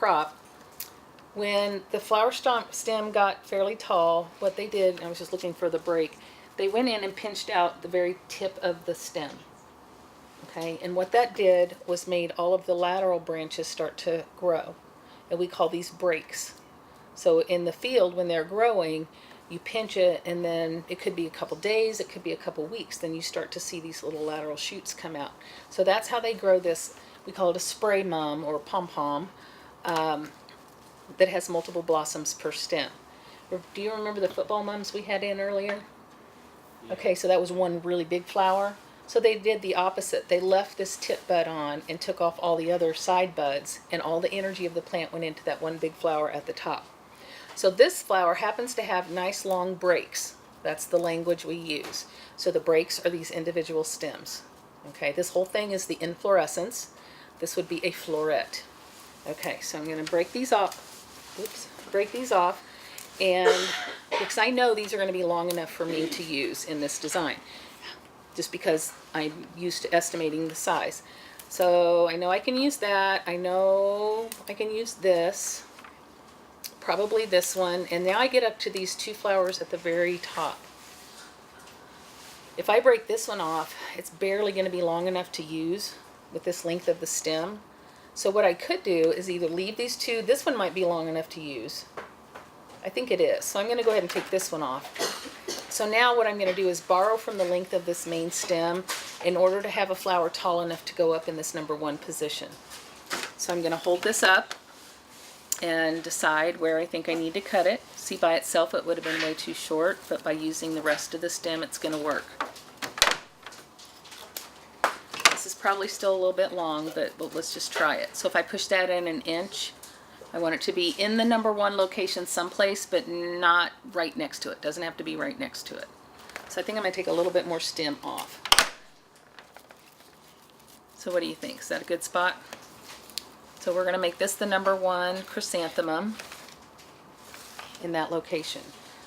crop, when the flower stem got fairly tall, what they did, I was just looking for the break, they went in and pinched out the very tip of the stem. Okay, and what that did was made all of the lateral branches start to grow. And we call these breaks. So in the field, when they're growing, you pinch it, and then it could be a couple days, it could be a couple weeks, then you start to see these little lateral shoots come out. So that's how they grow this. We call it a spray mum or pom-pom that has multiple blossoms per stem. Do you remember the football mums we had in earlier? Okay, so that was one really big flower. So they did the opposite. They left this tip bud on and took off all the other side buds, and all the energy of the plant went into that one big flower at the top. So this flower happens to have nice long breaks. That's the language we use. So the breaks are these individual stems. Okay, this whole thing is the inflorescence. This would be a floret. Okay, so I'm going to break these off. Oops, break these off. And because I know these are going to be long enough for me to use in this design, just because I'm used to estimating the size. So I know I can use that. I know I can use this, probably this one, and now I get up to these two flowers at the very top. If I break this one off, it's barely going to be long enough to use with this length of the stem. So what I could do is either leave these two. This one might be long enough to use. I think it is. So I'm going to go ahead and take this one off. So now what I'm going to do is borrow from the length of this main stem in order to have a flower tall enough to go up in this number one position. So I'm going to hold this up and decide where I think I need to cut it. See, by itself it would have been way too short, but by using the rest of the stem it's going to work. This is probably still a little bit long, but let's just try it. So if I push that in an inch, I want it to be in the number one location someplace, but not right next to it. Doesn't have to be right next to it. So I think I'm going to take a little bit more stem off. So what do you think? Is that a good spot? So we're going to make this the number one chrysanthemum in that location.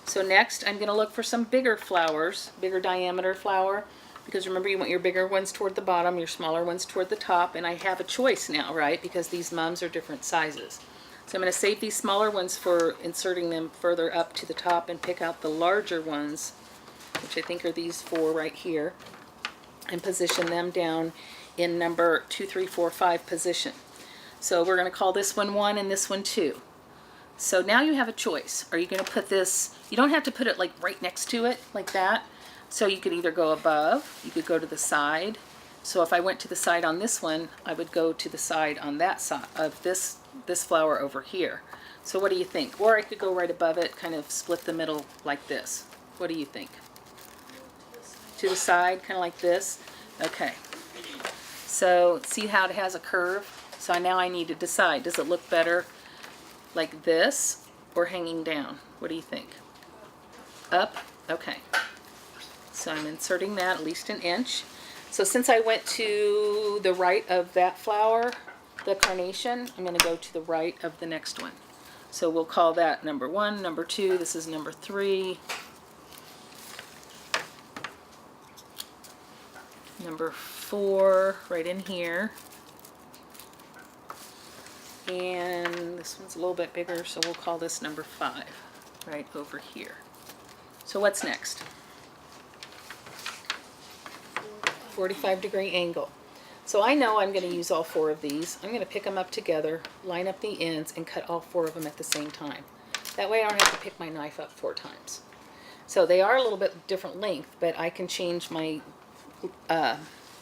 So next I'm going to look for some bigger flowers, bigger diameter flower, because remember you want your bigger ones toward the bottom, your smaller ones toward the top, and I have a choice now, right? Because these mums are different sizes. So I'm going to save these smaller ones for inserting them further up to the top and pick out the larger ones, which I think are these four right here, and position them down in number 2, 3, 4, 5 position. So we're going to call this one 1 and this one 2. So now you have a choice. Are you going to put this, you don't have to put it like right next to it like that. So you could either go above, you could go to the side. So if I went to the side on this one, I would go to the side on that side of this flower over here. So what do you think? Or I could go right above it, kind of split the middle like this. What do you think? To the side, kind of like this? Okay. So see how it has a curve? So now I need to decide, does it look better like this or hanging down? What do you think? Up? Okay. So I'm inserting that at least an inch. So since I went to the right of that flower, the carnation, I'm going to go to the right of the next one. So we'll call that number 1, number 2, this is number 3, number 4 right in here, and this one's a little bit bigger, so we'll call this number 5 right over here. So what's next? 45-degree angle. So I know I'm going to use all 4 of these. I'm going to pick them up together, line up the ends, and cut all 4 of them at the same time. That way I don't have to pick my knife up 4 times. So they are a little bit different length, but I can change my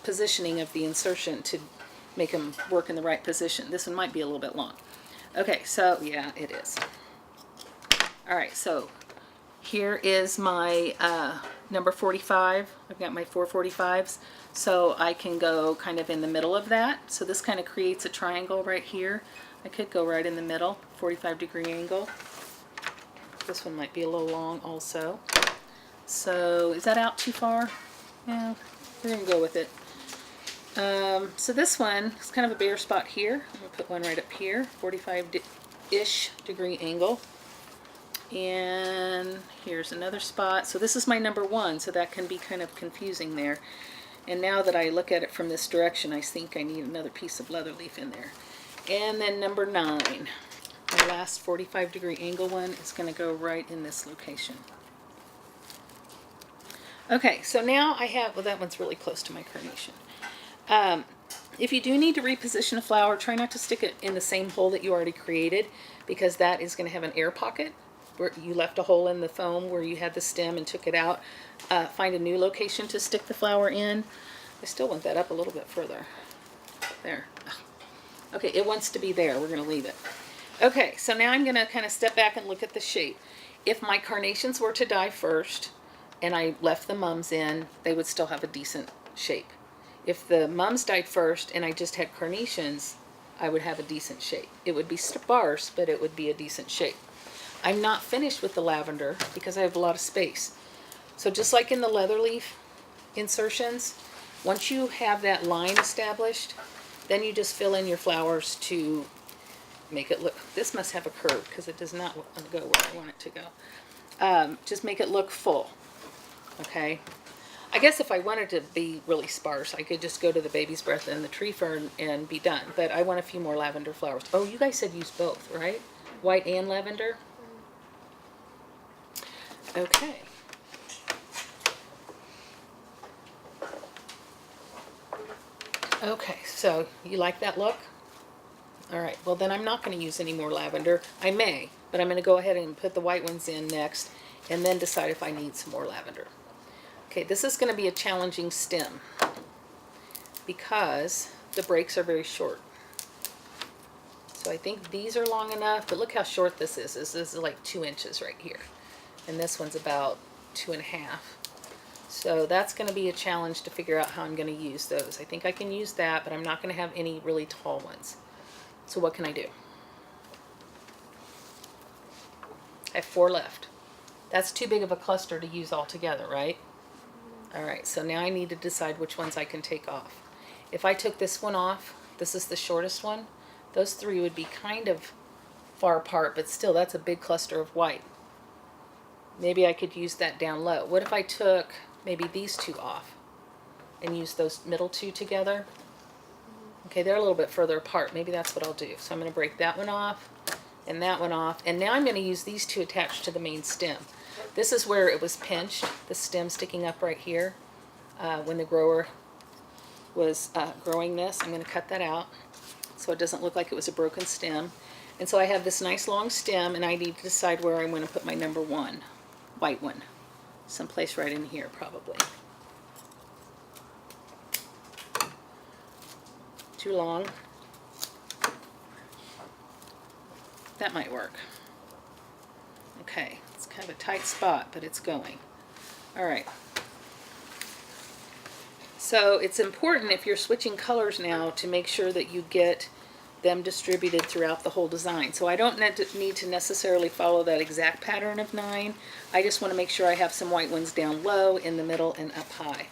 positioning of the insertion to make them work in the right position. This one might be a little bit long. Okay, so yeah, it is. All right, so here is my number 45. I've got my 4 45s. So I can go kind of in the middle of that. So this kind of creates a triangle right here. I could go right in the middle, 45-degree angle. This one might be a little long also. So is that out too far? Yeah, we're going to go with it. So this one is kind of a bare spot here. I'm going to put one right up here, 45-ish degree angle. And here's another spot. So this is my number 1, so that can be kind of confusing there. And now that I look at it from this direction, I think I need another piece of leather leaf in there. And then number 9. My last 45-degree angle one is going to go right in this location. Okay, so now I have, well, that one's really close to my carnation. If you do need to reposition a flower, try not to stick it in the same hole that you already created, because that is going to have an air pocket where you left a hole in the foam where you had the stem and took it out. Find a new location to stick the flower in. I still want that up a little bit further. There. Okay, it wants to be there. We're going to leave it. Okay, so now I'm going to kind of step back and look at the shape. If my carnations were to die first and I left the mums in, they would still have a decent shape. If the mums died first and I just had carnations, I would have a decent shape. It would be sparse, but it would be a decent shape. I'm not finished with the lavender because I have a lot of space. So just like in the leather leaf insertions, once you have that line established, then you just fill in your flowers to make it look, this must have a curve because it does not go where I want it to go. Just make it look full, okay? I guess if I wanted to be really sparse, I could just go to the baby's breath and the tree fern and be done. But I want a few more lavender flowers. Oh, you guys said use both, right? White and lavender? Okay. Okay, so you like that look? All right, well then I'm not going to use any more lavender. I may, but I'm going to go ahead and put the white ones in next and then decide if I need some more lavender. Okay, this is going to be a challenging stem because the breaks are very short. So I think these are long enough, but look how short this is. This is like 2 inches right here. And this one's about 2.5. So that's going to be a challenge to figure out how I'm going to use those. I think I can use that, but I'm not going to have any really tall ones. So what can I do? I have 4 left. That's too big of a cluster to use all together, right? All right, so now I need to decide which ones I can take off. If I took this one off, this is the shortest one, those 3 would be kind of far apart, but still that's a big cluster of white. Maybe I could use that down low. What if I took maybe these 2 off and use those middle 2 together? Okay, they're a little bit further apart. Maybe that's what I'll do. So I'm going to break that one off and that one off. And now I'm going to use these 2 attached to the main stem. This is where it was pinched, the stem sticking up right here, when the grower was growing this. I'm going to cut that out so it doesn't look like it was a broken stem. And so I have this nice long stem, and I need to decide where I'm going to put my number 1 white one. Someplace right in here, probably. Too long. That might work. Okay, it's kind of a tight spot, but it's going. All right. So it's important if you're switching colors now to make sure that you get them distributed throughout the whole design. So I don't need to necessarily follow that exact pattern of 9. I just want to make sure I have some white ones down low, in the middle, and up high.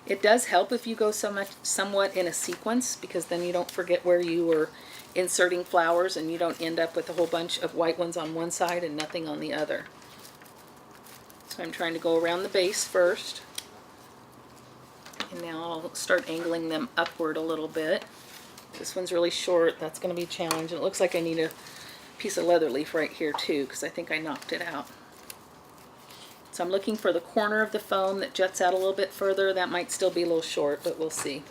It does help if you go somewhat in a sequence, because then you don't forget where you were inserting flowers and you don't end up with a whole bunch of white ones on one side and nothing on the other. So I'm trying to go around the base first. And now I'll start angling them upward a little bit. This one's really short. That's going to be a challenge. And it looks like I need a piece of leather leaf right here too, because I think I knocked it out. So I'm looking for the corner of the foam that juts out a little bit further. That might still be a little short, but we'll see.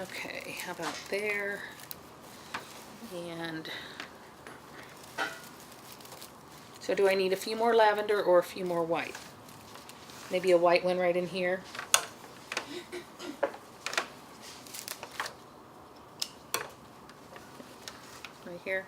Okay, how about there? And so do I need a few more lavender or a few more white? Maybe a white one right in here. Right here.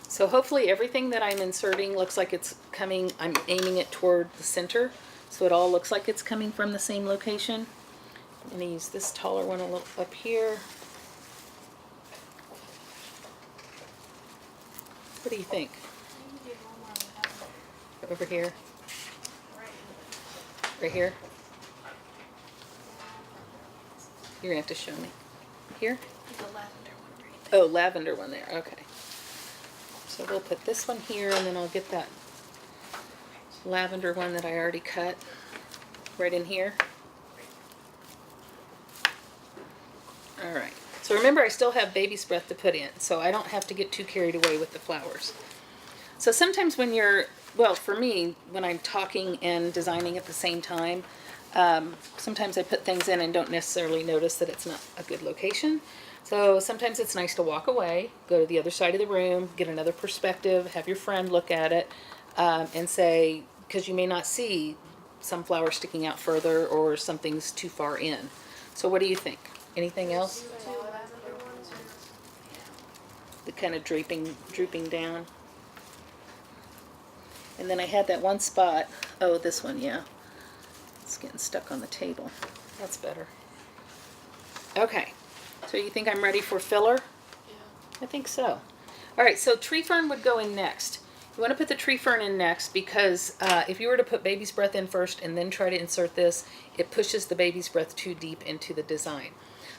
So hopefully everything that I'm inserting looks like it's coming, I'm aiming it toward the center, so it all looks like it's coming from the same location. I'm going to use this taller one a little up here. What do you think? Over here? Right here? You're going to have to show me. Here? The lavender one right there. Oh, lavender one there. Okay. So we'll put this one here, and then I'll get that lavender one that I already cut right in here. All right. So remember, I still have baby's breath to put in, so I don't have to get too carried away with the flowers. So sometimes when you're, well, for me, when I'm talking and designing at the same time, sometimes I put things in and don't necessarily notice that it's not a good location. So sometimes it's nice to walk away, go to the other side of the room, get another perspective, have your friend look at it, and say, because you may not see some flowers sticking out further or something's too far in. So what do you think? Anything else? The kind of drooping down. And then I had that one spot. Oh, this one, yeah. It's getting stuck on the table. That's better. Okay. So you think I'm ready for filler? Yeah. I think so. All right, so tree fern would go in next. You want to put the tree fern in next because if you were to put baby's breath in first and then try to insert this, it pushes the baby's breath too deep into the design.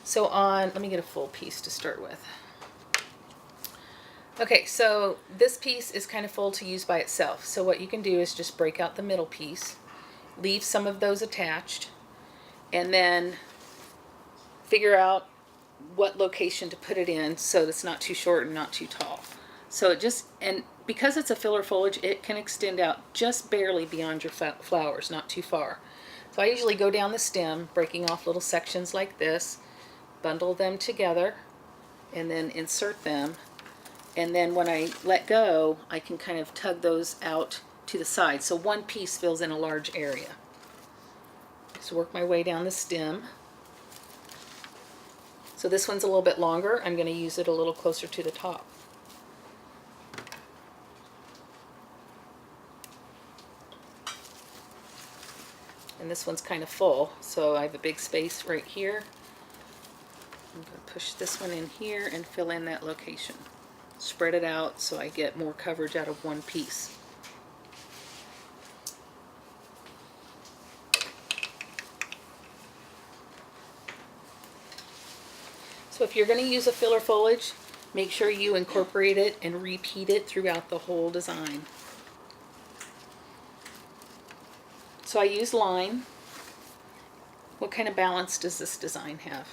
So let me get a full piece to start with. Okay, so this piece is kind of full to use by itself. So what you can do is just break out the middle piece, leave some of those attached, and then figure out what location to put it in so it's not too short and not too tall. So and because it's a filler foliage, it can extend out just barely beyond your flowers, not too far. So I usually go down the stem, breaking off little sections like this, bundle them together, and then insert them. And then when I let go, I can kind of tug those out to the side. So one piece fills in a large area. Just work my way down the stem. So this one's a little bit longer. I'm going to use it a little closer to the top. And this one's kind of full, so I have a big space right here. I'm going to push this one in here and fill in that location. Spread it out so I get more coverage out of one piece. So if you're going to use a filler foliage, make sure you incorporate it and repeat it throughout the whole design. So I use line. What kind of balance does this design have?